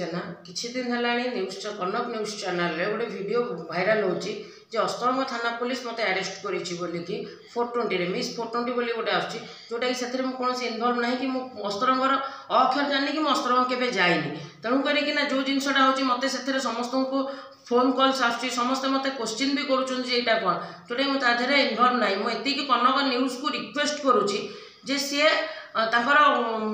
जेना किछि दिन हेलाणी न्यूज कनक news channel रे गोटे वीडियो भाइराल होची जे अस्तरंग थाना पुलिस मते अरेस्ट करिछि बोली कि 420 रे मिस 420 बोली गोटे आछि जोटा कि सेथरे मु कोनसी इन्वॉल्व नाही कि मु अस्तरंगर अक्षर जानि कि मु अस्तरंग केबे जाइनी तणु करी कि ना जो जिनसटा होची मते सेथरे समस्त को फोन कॉल्स आछि समस्त मते क्वेश्चन भी करूछन जे एटा कोन जोटा मु ताधरे इन्वॉल्व नाही मु एति कि कनक न्यूज को रिक्वेस्ट करूछि जे से तांकर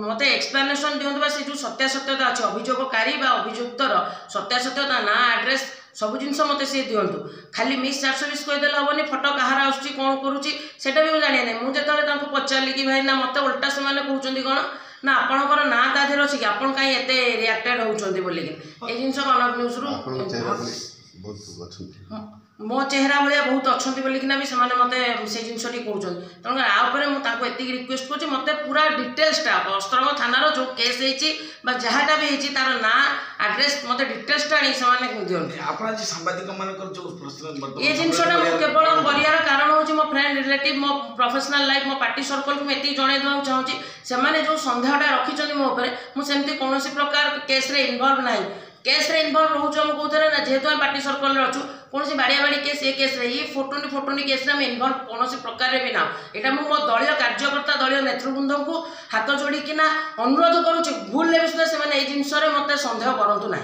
मते एक्सप्लेनेशन दियंतु बा से जो सत्यासत्यता अछि अभियोगकारी बा अभियुक्तर सत्यासत्यता ना एड्रेस सब जिनस मते से दियंतु खाली मिस 420 कहि देला होबनी फोटो कहार आउछि कोन करूछि सेटा भी जानि नै मु जेतले तांको पचारली कि भाई ना मते उल्टा से माने कहउछंदी कोन ना आपनकर ना ता देर अछि कि आपन काई एते रिएक्टेड होउछंदी बोली कि ए जिनस कनक न्यूज रु मो चेहरा भाया बहुत अच्छा बोलिक भी से मते से जिनसटी कहते तेणु आउे मुझे एति रिक्वेस्ट कर मत पूरा डिटेल्सटा अस्तरंग थानार जो केस हो जहाँटा भी होती तार ना आड्रेस मत डिटेल्सटा दिखाई ये जिनसटा केवल कर कारण हूँ मो फ्रेंड रिलेटिव मो प्रोफेशनल लाइफ मो पार्टी सर्कल को ये जन देवा चाहूँगी से जो सन्देहटा रखिंट मोपर मुझे कौन प्रकार केस इनवल्व ना केस इनवल्व रोचे कौन ना जेहेतु आम पार्टी सर्कल अच्छु कौन बाड़िया बाड़ी केस ये केस ये फोटोनी केस इनवल्व कौन प्रकार भी ना यहाँ मुझे मो दलीय कार्यकर्ता दलीय नेतृवृंद को हाथ जोड़िकी अनुरोध करुच्ची भूल भी सुधा से जिनस मत सन्देह करूँ ना।